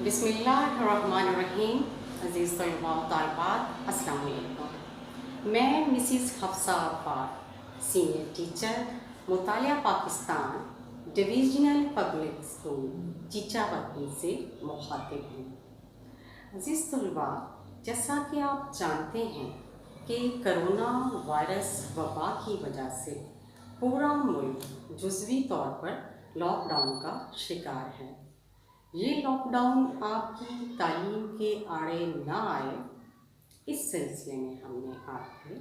بسم اللہ الرحمن الرحیم. عزیز طلباء و طالبات، السلام علیکم. میں Mrs Hafsa Affar, senior teacher, مطالعہ پاکستان، ڈویژنل پبلک اسکول چیچا وطن سے مخاطب ہوں. عزیز طلباء، جیسا کہ آپ جانتے ہیں کہ کرونا وائرس وبا کی وجہ سے پورا ملک جزوی طور پر لاک ڈاؤن کا شکار ہے. یہ لاک ڈاؤن آپ کی تعلیم کے آڑے نہ آئے، اس سلسلے میں ہم نے آپ کے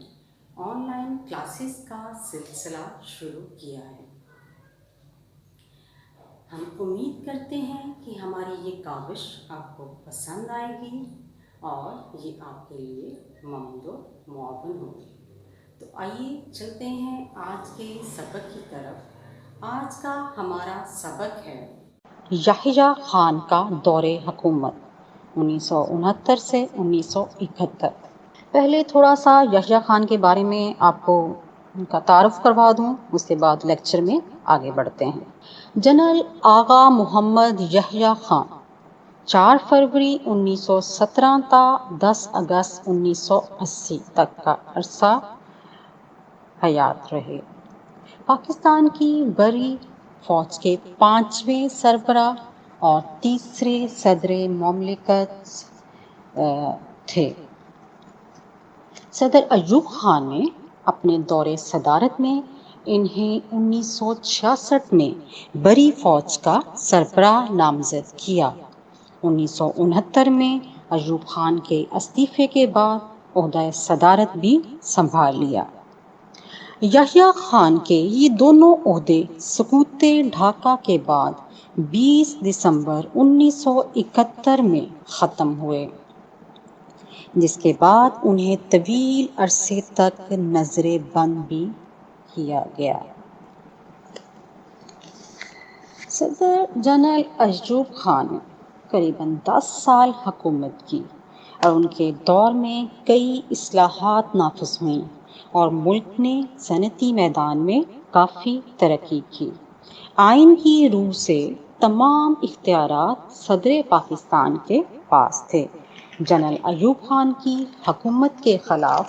آن لائن کلاسز کا سلسلہ شروع کیا ہے. ہم امید کرتے ہیں کہ ہماری یہ کاوش آپ کو پسند آئے گی اور یہ آپ کے لیے مفید و معاون ہوگی. تو آئیے چلتے ہیں آج کے سبق کی طرف. آج کا ہمارا سبق ہے یحییٰ خان کا دور حکومت 1969 سے 1971. پہلے تھوڑا سا یحییٰ خان کے بارے میں آپ کو ان کا تعارف کروا دوں، اس کے بعد لیکچر میں آگے بڑھتے ہیں. جنرل آغا محمد یحییٰ خان 4 فروری 1917 تا 10 اگست 1980 تک کا عرصہ حیات رہے. پاکستان کی بری فوج کے 5ویں سربراہ اور تیسرے صدر مملکت تھے. صدر ایوب خان نے اپنے دور صدارت میں انہیں 1966 میں بری فوج کا سربراہ نامزد کیا. 1969 میں ایوب خان کے استعفے کے بعد عہدہ صدارت بھی سنبھال لیا. یحییٰ خان کے یہ دونوں عہدے سقوط ڈھاکہ کے بعد 20 دسمبر 1971 میں ختم ہوئے، جس کے بعد انہیں طویل عرصے تک نظر بند بھی کیا گیا. صدر جنرل ایوب خان نے قریباً 10 سال حکومت کی اور ان کے دور میں کئی اصلاحات نافذ ہوئیں اور ملک نے صنعتی میدان میں کافی ترقی کی. آئین کی روح سے تمام اختیارات صدر پاکستان کے پاس تھے. جنرل ایوب خان کی حکومت کے خلاف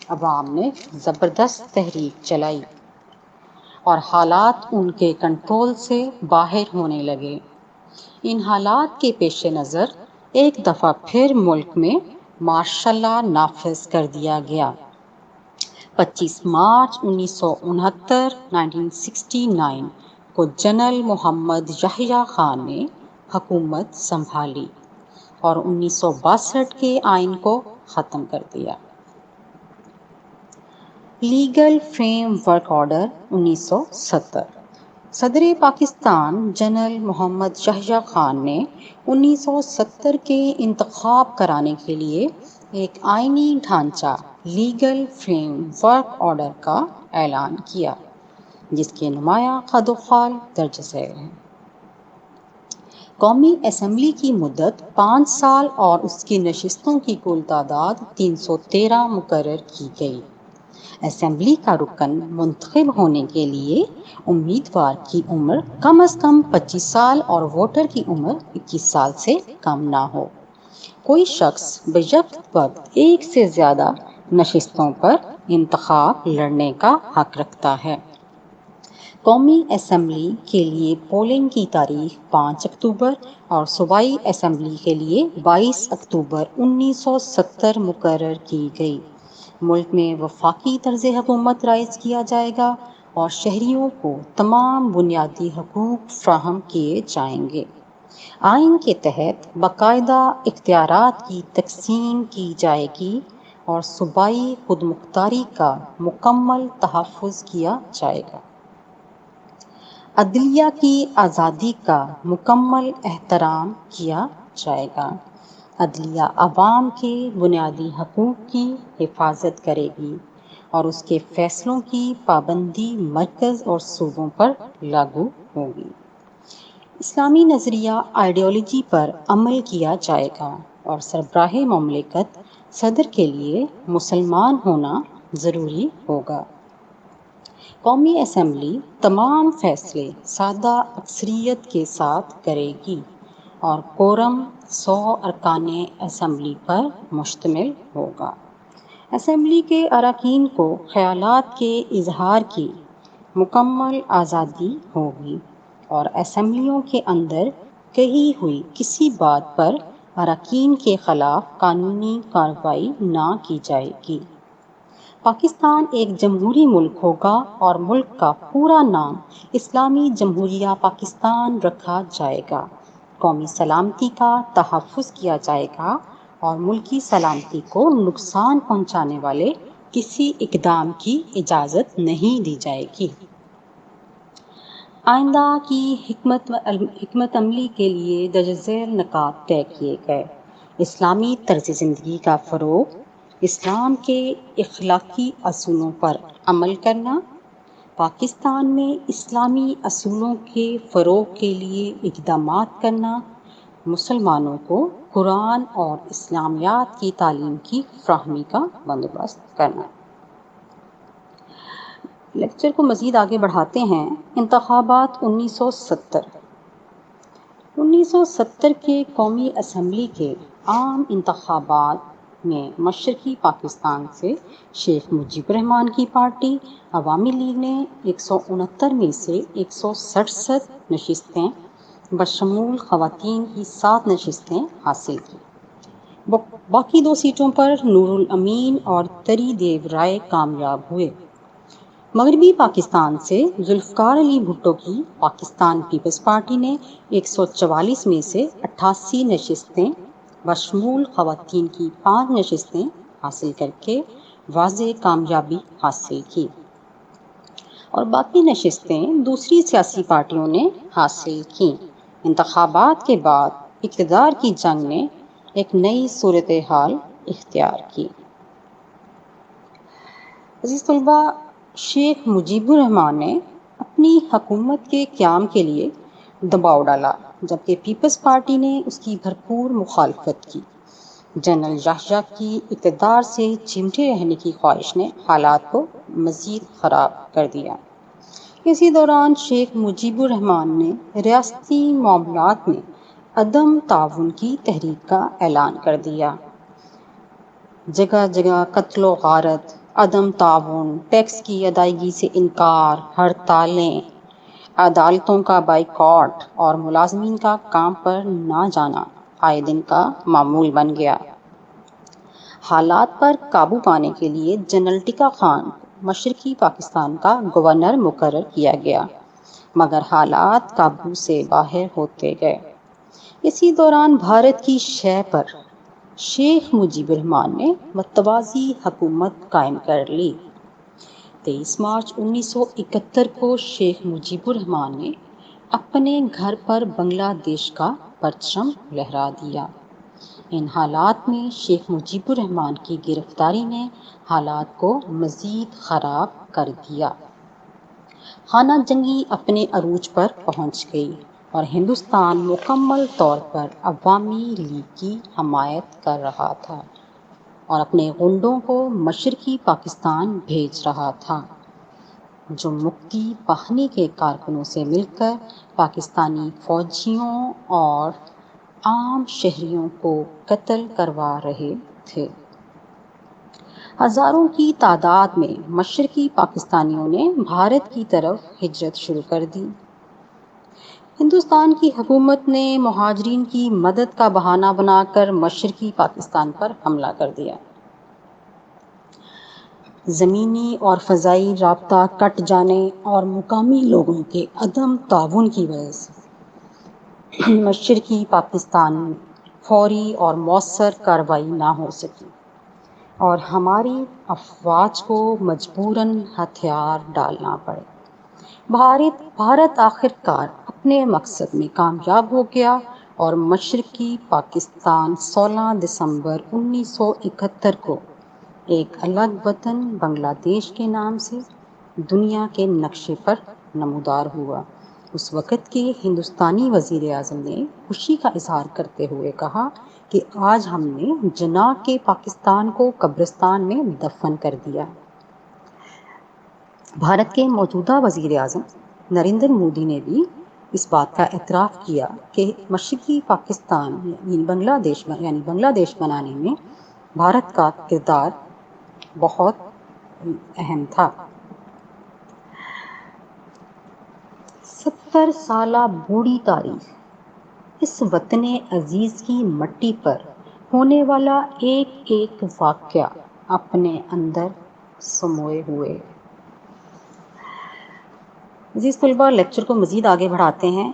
عوام نے زبردست تحریک چلائی اور حالات ان کے کنٹرول سے باہر ہونے لگے. ان حالات کے پیش نظر ایک دفعہ پھر ملک میں مارشل لا نافذ کر دیا گیا. 25 مارچ 1969 کو جنرل محمد یحییٰ خان نے حکومت سنبھالی اور 1962 کے آئین کو ختم کر دیا. Legal frame work order 1970. صدر پاکستان جنرل محمد یحییٰ خان نے 1970 کے انتخاب کرانے کے لیے ایک آئینی ڈھانچہ لیگل فریم ورک آرڈر کا اعلان کیا، جس کے نمایاں خد و خال درج ذیل ہیں. قومی اسمبلی کی مدت 5 سال اور اس کی نشستوں کی کل تعداد 313 مقرر کی گئی. اسمبلی کا رکن منتخب ہونے کے لیے امیدوار کی عمر کم از کم 25 سال اور ووٹر کی عمر 21 سال سے کم نہ ہو. کوئی شخص بیک وقت ایک سے زیادہ نشستوں پر انتخاب لڑنے کا حق رکھتا ہے. قومی اسمبلی کے لیے پولنگ کی تاریخ 5 اکتوبر اور صوبائی اسمبلی کے لیے 22 اکتوبر 1970 مقرر کی گئی. ملک میں وفاقی طرز حکومت رائج کیا جائے گا اور شہریوں کو تمام بنیادی حقوق فراہم کیے جائیں گے. آئین کے تحت باقاعدہ اختیارات کی تقسیم کی جائے گی اور صوبائی خود مختاری کا مکمل تحفظ کیا جائے گا. عدلیہ کی آزادی کا مکمل احترام کیا جائے گا. عدلیہ عوام کے بنیادی حقوق کی حفاظت کرے گی اور اس کے فیصلوں کی پابندی مرکز اور صوبوں پر لاگو ہوگی. اسلامی نظریہ آئیڈیالوجی پر عمل کیا جائے گا اور سربراہ مملکت صدر کے لیے مسلمان ہونا ضروری ہوگا. قومی اسمبلی تمام فیصلے سادہ اکثریت کے ساتھ کرے گی. اور کورم 100 ارکان اسمبلی پر مشتمل ہوگا۔ اسمبلی کے اراکین کو خیالات کے اظہار کی مکمل آزادی ہوگی اور اسمبلیوں کے اندر کہی ہوئی کسی بات پر اراکین کے خلاف قانونی کارروائی نہ کی جائے گی۔ پاکستان ایک جمہوری ملک ہوگا اور ملک کا پورا نام اسلامی جمہوریہ پاکستان رکھا جائے گا۔ قومی سلامتی کا تحفظ کیا جائے گا اور ملکی سلامتی کو نقصان پہنچانے والے کسی اقدام کی اجازت نہیں دی جائے گی۔ آئندہ کی حکمت عملی کے لیے درج ذیل نکات طے کیے گئے: اسلامی طرز زندگی کا فروغ، اسلام کے اخلاقی اصولوں پر عمل کرنا، پاکستان میں اسلامی اصولوں کے فروغ کے لیے اقدامات کرنا، مسلمانوں کو قرآن اور اسلامیات کی تعلیم کی فراہمی کا بندوبست کرنا۔ لیکچر کو مزید آگے بڑھاتے ہیں۔ انتخابات 1970 کے قومی اسمبلی کے عام انتخابات میں مشرقی پاکستان سے شیخ مجیب الرحمان کی پارٹی عوامی لیگ نے 169 میں سے 167 نشستیں بشمول خواتین کی 7 نشستیں حاصل کی۔ باقی 2 سیٹوں پر نور الامین اور تری دیو رائے کامیاب ہوئے۔ مغربی پاکستان سے ذوالفقار علی بھٹو کی پاکستان پیپلز پارٹی نے 144 میں سے 88 نشستیں بشمول خواتین کی 5 نشستیں حاصل کر کے واضح کامیابی حاصل کی اور باقی نشستیں دوسری سیاسی پارٹیوں نے حاصل کیں۔ انتخابات کے بعد اقتدار کی جنگ نے ایک نئی صورتحال اختیار کی۔ عزیز طلباء، شیخ مجیب الرحمان نے اپنی حکومت کے قیام کے لیے دباؤ ڈالا، جبکہ پیپلز پارٹی نے اس کی بھرپور مخالفت کی۔ جنرل یحییٰ کی اقتدار سے چمٹے رہنے کی خواہش نے حالات کو مزید خراب کر دیا۔ اسی دوران شیخ مجیب الرحمان نے ریاستی معاملات میں عدم تعاون کی تحریک کا اعلان کر دیا۔ جگہ جگہ قتل و غارت، عدم تعاون، ٹیکس کی ادائیگی سے انکار، ہڑتالیں، عدالتوں کا بائیکاٹ اور ملازمین کا کام پر نہ جانا آئے دن کا معمول بن گیا۔ حالات پر قابو پانے کے لیے جنرل ٹکا خان مشرقی پاکستان کا گورنر مقرر کیا گیا، مگر حالات قابو سے باہر ہوتے گئے۔ اسی دوران بھارت کی شہ پر شیخ مجیب الرحمان نے متوازی حکومت قائم کر لی۔ 23 مارچ 1971 کو شیخ مجیب الرحمان نے اپنے گھر پر بنگلہ دیش کا پرچم لہرا دیا۔ ان حالات میں شیخ مجیب الرحمان کی گرفتاری نے حالات کو مزید خراب کر دیا۔ خانہ جنگی اپنے عروج پر پہنچ گئی اور ہندوستان مکمل طور پر عوامی لیگ کی حمایت کر رہا تھا اور اپنے غنڈوں کو مشرقی پاکستان بھیج رہا تھا، جو مکتی باہنی کے کارکنوں سے مل کر پاکستانی فوجیوں اور عام شہریوں کو قتل کروا رہے تھے۔ ہزاروں کی تعداد میں مشرقی پاکستانیوں نے بھارت کی طرف ہجرت شروع کر دی۔ ہندوستان کی حکومت نے مہاجرین کی مدد کا بہانہ بنا کر مشرقی پاکستان پر حملہ کر دیا۔ زمینی اور فضائی رابطہ کٹ جانے اور مقامی لوگوں کے عدم تعاون کی وجہ سے مشرقی پاکستان میں فوری اور مؤثر کارروائی نہ ہو سکی اور ہماری افواج کو مجبوراً ہتھیار ڈالنا پڑے۔ بھارت آخر کار اپنے مقصد میں کامیاب ہو گیا اور مشرقی پاکستان 16 دسمبر 1971 کو ایک الگ وطن بنگلہ دیش کے نام سے دنیا کے نقشے پر نمودار ہوا۔ اس وقت کے ہندوستانی وزیر اعظم نے خوشی کا اظہار کرتے ہوئے کہا کہ آج ہم نے جناح کے پاکستان کو قبرستان میں دفن کر دیا۔ بھارت کے موجودہ وزیر اعظم نریندر مودی نے بھی اس بات کا اعتراف کیا کہ مشرقی پاکستان بنگلہ دیش بنانے میں بھارت کا کردار بہت اہم تھا۔ 70 سالہ بوڑھی تاریخ، اس وطن عزیز کی مٹی پر ہونے والا ایک ایک واقعہ اپنے اندر سموئے ہوئے۔ عزیز طلباء، لیکچر کو مزید آگے بڑھاتے ہیں۔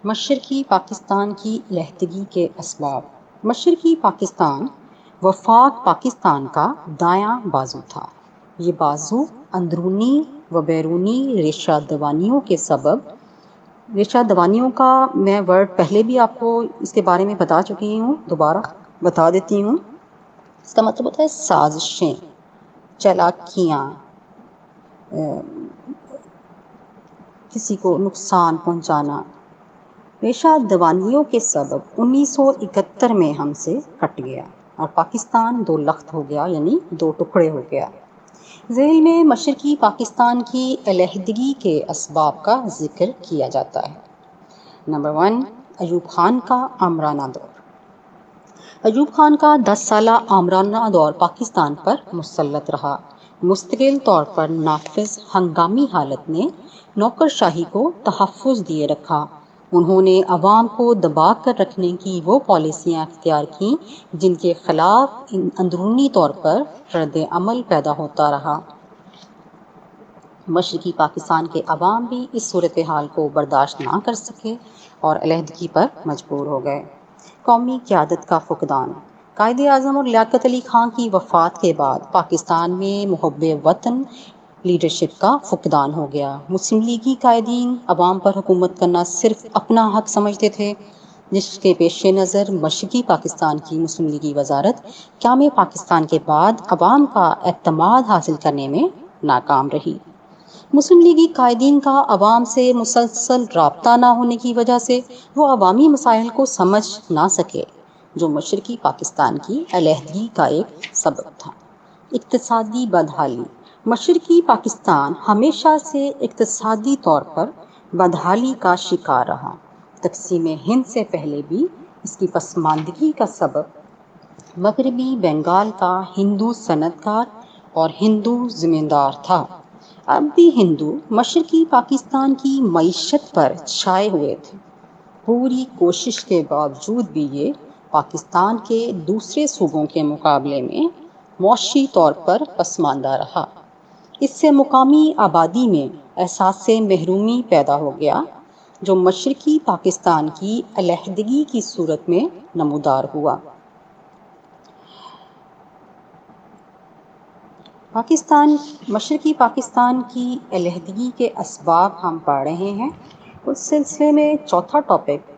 مشرقی پاکستان کی علیحدگی کے اسباب۔ مشرقی پاکستان وفاق پاکستان کا دایاں بازو تھا۔ یہ بازو اندرونی و بیرونی ریشہ دوانیوں کے سبب، ریشہ دوانیوں کا میں ورڈ پہلے بھی آپ کو اس کے بارے میں بتا چکی ہوں، دوبارہ بتا دیتی ہوں۔ اس کا مطلب ہوتا ہے سازشیں، چالاکیاں، کسی کو نقصان پہنچانا۔ ریشہ دوانیوں کے سبب 1971 میں ہم سے کٹ گیا اور پاکستان دو لخت ہو گیا، یعنی دو ٹکڑے ہو گیا۔ ذیل میں مشرقی پاکستان کی علیحدگی کے اسباب کا ذکر کیا جاتا ہے۔ نمبر 1، ایوب خان کا آمرانہ دور۔ ایوب خان کا 10 سالہ آمرانہ دور پاکستان پر مسلط رہا۔ مستقل طور پر نافذ ہنگامی حالت نے نوکرشاہی کو تحفظ دیے رکھا۔ انہوں نے عوام کو دبا کر رکھنے کی وہ پالیسیاں اختیار کیں جن کے خلاف اندرونی طور پر رد عمل پیدا ہوتا رہا۔ مشرقی پاکستان کے عوام بھی اس صورتحال کو برداشت نہ کر سکے اور علیحدگی پر مجبور ہو گئے۔ قومی قیادت کا فقدان۔ قائد اعظم اور لیاقت علی خان کی وفات کے بعد پاکستان میں محب وطن لیڈرشپ کا فقدان ہو گیا۔ مسلم لیگی قائدین عوام پر حکومت کرنا صرف اپنا حق سمجھتے تھے، جس کے پیش نظر مشرقی پاکستان کی مسلم لیگی وزارت قیام پاکستان کے بعد عوام کا اعتماد حاصل کرنے میں ناکام رہی۔ مسلم لیگی قائدین کا عوام سے مسلسل رابطہ نہ ہونے کی وجہ سے وہ عوامی مسائل کو سمجھ نہ سکے، جو مشرقی پاکستان کی علیحدگی کا ایک سبب تھا۔ اقتصادی بدحالی۔ مشرقی پاکستان ہمیشہ سے اقتصادی طور پر بدحالی کا شکار رہا۔ تقسیم ہند سے پہلے بھی اس کی پسماندگی کا سبب مغربی بنگال کا ہندو صنعت کار اور ہندو زمیندار تھا۔ اب بھی ہندو مشرقی پاکستان کی معیشت پر چھائے ہوئے تھے۔ پوری کوشش کے باوجود بھی یہ پاکستان کے دوسرے صوبوں کے مقابلے میں معاشی طور پر پسماندہ رہا۔ اس سے مقامی آبادی میں احساس محرومی پیدا ہو گیا، جو مشرقی پاکستان کی علیحدگی کی صورت میں نمودار ہوا۔ مشرقی پاکستان کی علیحدگی کے اسباب ہم پڑھ رہے ہیں۔ اس سلسلے میں چوتھا ٹاپک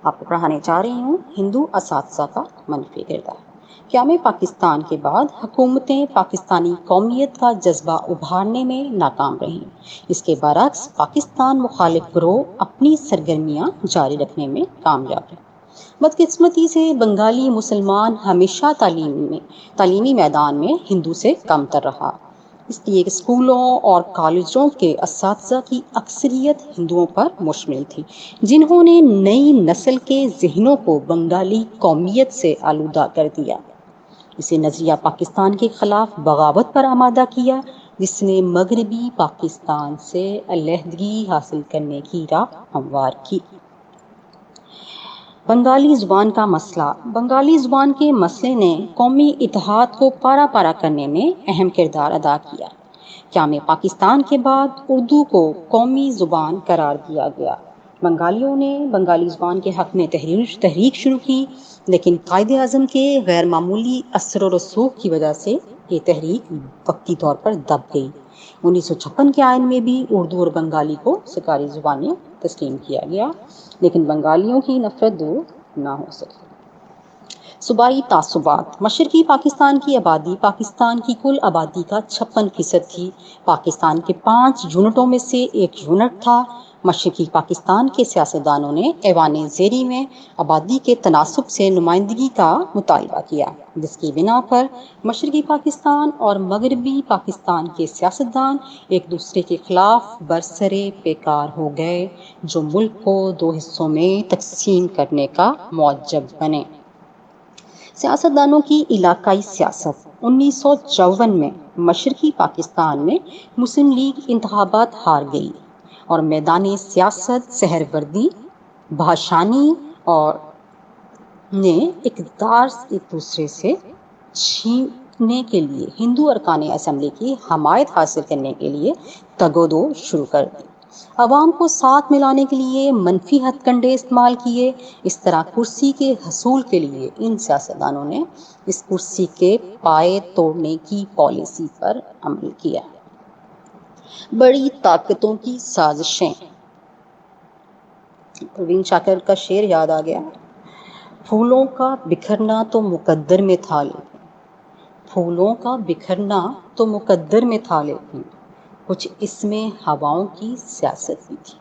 آپ کو پڑھانے جا رہی ہوں، ہندو اساتذہ کا منفی کردار۔ قیام پاکستان کے بعد حکومتیں پاکستانی قومیت کا جذبہ ابھارنے میں ناکام رہیں۔ اس کے برعکس پاکستان مخالف گروہ اپنی سرگرمیاں جاری رکھنے میں کامیاب رہے۔ بدقسمتی سے بنگالی مسلمان ہمیشہ تعلیمی میدان میں ہندو سے کم تر رہا، اس لیے اسکولوں اور کالجوں کے اساتذہ کی اکثریت ہندوؤں پر مشتمل تھی، جنہوں نے نئی نسل کے ذہنوں کو بنگالی قومیت سے آلودہ کر دیا۔ اسے نظریہ پاکستان کے خلاف بغاوت پر آمادہ کیا، جس نے مغربی پاکستان سے علیحدگی حاصل کرنے کی راہ ہموار کی۔ بنگالی زبان کا مسئلہ۔ بنگالی زبان کے مسئلے نے قومی اتحاد کو پارا پارا کرنے میں اہم کردار ادا کیا۔ قیام پاکستان کے بعد اردو کو قومی زبان قرار دیا گیا۔ بنگالیوں نے بنگالی زبان کے حق میں تحریک شروع کی، لیکن قائد اعظم کے غیر معمولی اثر و رسوخ کی وجہ سے یہ تحریک وقتی طور پر دب گئی۔ 1956 کے آئین میں بھی اردو اور بنگالی کو سرکاری زبانیں تسلیم کیا گیا، لیکن بنگالیوں کی نفرت دور نہ ہو سکی۔ صوبائی تعصبات. مشرقی پاکستان کی آبادی پاکستان کی کل آبادی کا 56% تھی. پاکستان کے 5 یونٹوں میں سے ایک یونٹ تھا. مشرقی پاکستان کے سیاستدانوں نے ایوان زیری میں آبادی کے تناسب سے نمائندگی کا مطالبہ کیا، جس کی بنا پر مشرقی پاکستان اور مغربی پاکستان کے سیاستدان ایک دوسرے کے خلاف برسرے پیکار ہو گئے، جو ملک کو 2 حصوں میں تقسیم کرنے کا موجب بنے۔ سیاستدانوں کی علاقائی سیاست۔ 1954 میں مشرقی پاکستان میں مسلم لیگ انتخابات ہار گئی اور میدان سیاست سہروردی بھاشانی اور نے اقتدار ایک دوسرے سے چھیننے کے لیے ہندو ارکان اسمبلی کی حمایت حاصل کرنے کے لیے تگ و دو شروع کر دی۔ عوام کو ساتھ ملانے کے لیے منفی ہتھ کنڈے استعمال کیے۔ اس طرح کرسی کے حصول کے لیے ان سیاستدانوں نے اس کرسی کے پائے توڑنے کی پالیسی پر عمل کیا۔ بڑی طاقتوں کی سازشیں۔ پروین شاکر کا شعر یاد آ گیا۔ پھولوں کا بکھرنا تو مقدر میں تھا لیکن پھولوں کا بکھرنا تو مقدر میں تھا لیکن کچھ اس میں ہواؤں کی سیاست بھی تھی۔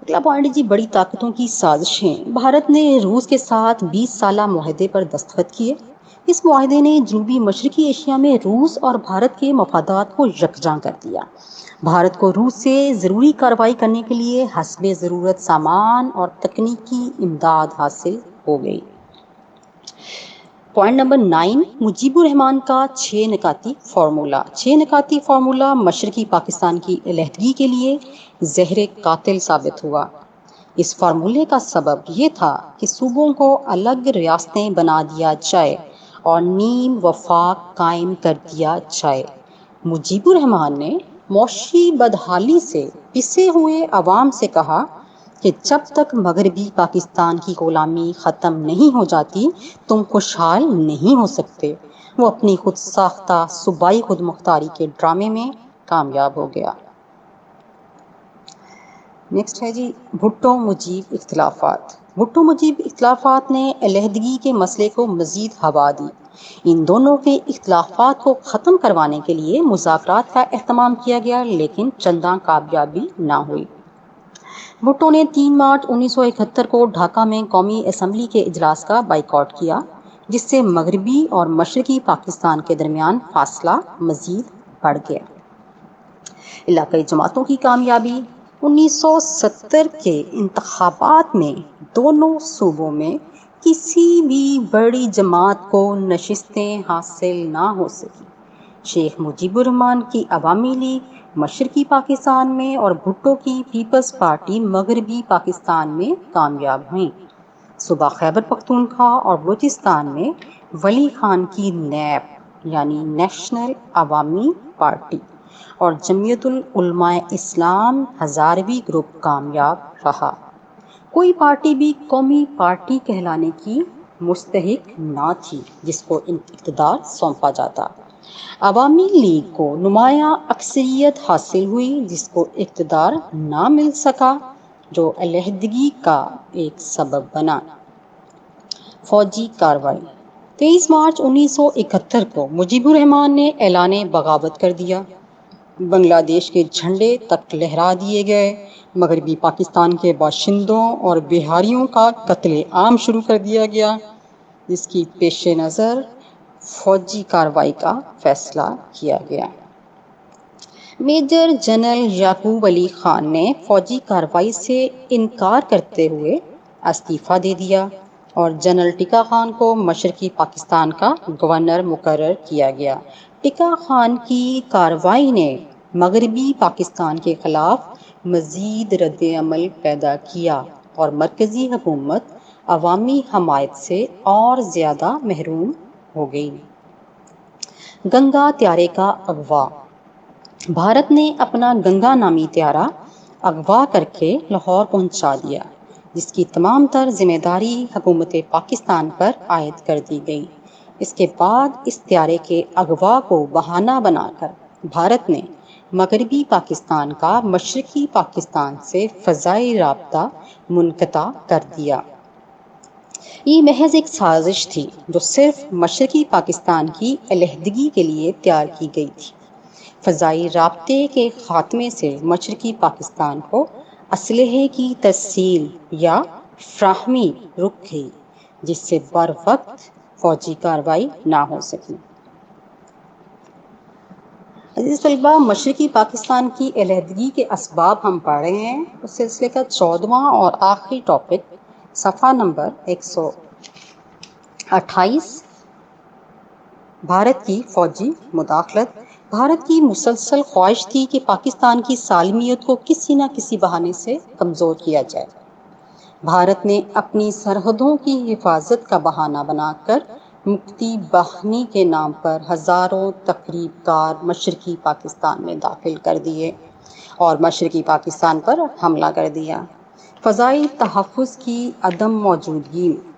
اگلا پوائنٹ جی، بڑی طاقتوں کی سازشیں۔ بھارت نے روس کے ساتھ 20 سالہ معاہدے پر دستخط کیے۔ اس معاہدے نے جنوبی مشرقی ایشیا میں روس اور بھارت کے مفادات کو یکجا کر دیا۔ بھارت کو روس سے ضروری کارروائی کرنے کے لیے حسب ضرورت سامان اور تکنیکی امداد حاصل ہو گئی۔ پوائنٹ نمبر 9، مجیب الرحمان کا 6 نکاتی فارمولہ۔ 6 نکاتی فارمولہ مشرقی پاکستان کی علیحدگی کے لیے زہر قاتل ثابت ہوا۔ اس فارمولے کا سبب یہ تھا کہ صوبوں کو الگ ریاستیں بنا دیا جائے اور نیم وفاق قائم کر دیا جائے۔ مجیب الرحمان نے معاشی بدحالی سے پسے ہوئے عوام سے کہا کہ جب تک مغربی پاکستان کی غلامی ختم نہیں ہو جاتی تم خوشحال نہیں ہو سکتے۔ وہ اپنی خود ساختہ صوبائی خود مختاری کے ڈرامے میں کامیاب ہو گیا۔ نیکسٹ ہے جی، بھٹو مجیب اختلافات۔ بھٹو مجیب اختلافات نے علیحدگی کے مسئلے کو مزید ہوا دی۔ ان دونوں کے اختلافات کو ختم کروانے کے لیے مذاکرات کا اہتمام کیا گیا، لیکن چنداں کامیابی نہ ہوئی۔ بھٹو نے 3 مارچ 1971 کو ڈھاکہ میں قومی اسمبلی کے اجلاس کا بائیکاٹ کیا، جس سے مغربی اور مشرقی پاکستان کے درمیان فاصلہ مزید بڑھ گیا۔ علاقائی جماعتوں کی کامیابی۔ 1970 کے انتخابات میں دونوں صوبوں میں کسی بھی بڑی جماعت کو نشستیں حاصل نہ ہو سکی۔ شیخ مجیب الرحمان کی عوامی لیگ مشرقی پاکستان میں اور بھٹو کی پیپلز پارٹی مغربی پاکستان میں کامیاب ہوئیں۔ صوبہ خیبر پختونخوا اور بلوچستان میں ولی خان کی نیب یعنی نیشنل عوامی پارٹی اور جمعیت العلماء اسلام ہزاروی گروپ کامیاب رہا۔ کوئی پارٹی بھی قومی پارٹی کہلانے کی مستحق نہ تھی جس کو اقتدار سونپا جاتا۔ عوامی لیگ کو نمایاں اکثریت حاصل ہوئی جس کو اقتدار نہ مل سکا، جو علیحدگی کا ایک سبب بنا۔ فوجی کارروائی۔ 23 مارچ 1971 کو مجیب الرحمان نے اعلان بغاوت کر دیا۔ بنگلہ دیش کے جھنڈے تک لہرا دیے گئے۔ مغربی پاکستان کے باشندوں اور بہاریوں کا قتل عام شروع کر دیا گیا، جس کی پیش نظر فوجی کارروائی کا فیصلہ کیا گیا۔ میجر جنرل یعقوب علی خان نے فوجی کارروائی سے انکار کرتے ہوئے استعفیٰ دے دیا اور جنرل ٹکا خان کو مشرقی پاکستان کا گورنر مقرر کیا گیا۔ ٹکا خان کی کارروائی نے مغربی پاکستان کے خلاف مزید رد عمل پیدا کیا اور مرکزی حکومت عوامی حمایت سے اور زیادہ محروم ہو گئی۔ گنگا طیارے کا اغوا۔ بھارت نے اپنا گنگا نامی طیارہ اغوا کر کے لاہور پہنچا دیا، جس کی تمام تر ذمہ داری حکومت پاکستان پر عائد کر دی گئی۔ اس کے بعد اس طیارے کے اغوا کو بہانہ بنا کر بھارت نے مغربی پاکستان کا مشرقی پاکستان سے فضائی رابطہ منقطع کر دیا۔ یہ محض ایک سازش تھی جو صرف مشرقی پاکستان کی علیحدگی کے لیے تیار کی گئی تھی۔ فضائی رابطے کے خاتمے سے مشرقی پاکستان کو اسلحے کی ترسیل یا فراہمی رک گئی، جس سے بر وقت فوجی کارروائی نہ ہو سکی۔ عزیز طلباء، مشرقی پاکستان کی علیحدگی کے اسباب ہم پڑھ رہے ہیں۔ اس سلسلے کا 14واں اور آخری ٹاپک صفحہ نمبر 128، بھارت کی فوجی مداخلت۔ بھارت کی مسلسل خواہش تھی کہ پاکستان کی سالمیت کو کسی نہ کسی بہانے سے کمزور کیا جائے۔ بھارت نے اپنی سرحدوں کی حفاظت کا بہانہ بنا کر مکتی باہنی کے نام پر ہزاروں تخریب کار مشرقی پاکستان میں داخل کر دیے اور مشرقی پاکستان پر حملہ کر دیا۔ فضائی تحفظ کی عدم موجودگی میں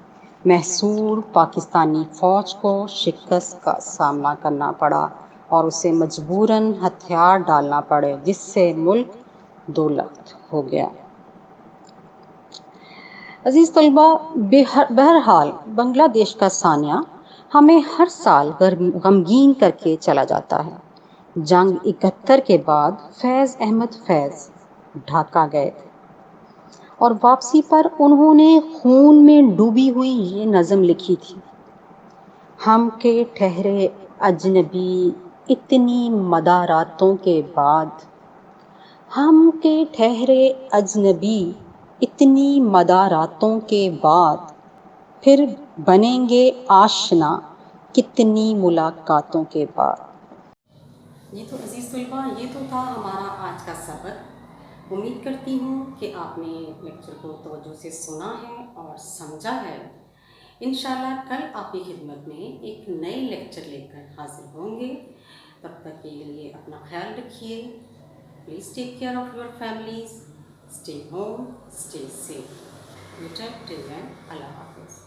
محصور پاکستانی فوج کو شکست کا سامنا کرنا پڑا اور اسے مجبوراً ہتھیار ڈالنا پڑے، جس سے ملک دو لخت ہو گیا۔ عزیز طلباء، بہرحال بنگلہ دیش کا سانیہ ہمیں ہر سال غمگین کر کے چلا جاتا ہے۔ جنگ 71 کے بعد فیض احمد فیض ڈھاکہ گئے تھے اور واپسی پر انہوں نے خون میں ڈوبی ہوئی یہ نظم لکھی تھی: ہم کے ٹھہرے اجنبی اتنی مداراتوں کے بعد، ہم کے ٹھہرے اجنبی اتنی مداراتوں کے بعد، پھر بنیں گے آشنا کتنی ملاقاتوں کے بعد۔ جی تو عزیز طلباء، یہ تو تھا ہمارا آج کا سبق۔ امید کرتی ہوں کہ آپ نے لیکچر کو توجہ سے سنا ہے اور سمجھا ہے۔ انشاءاللہ کل آپ کی خدمت میں ایک نئے لیکچر لے کر حاضر ہوں گے۔ تب تک کے لیے اپنا خیال رکھیے۔ Please take care of your families, stay home, stay safe. Till then, اللہ حافظ۔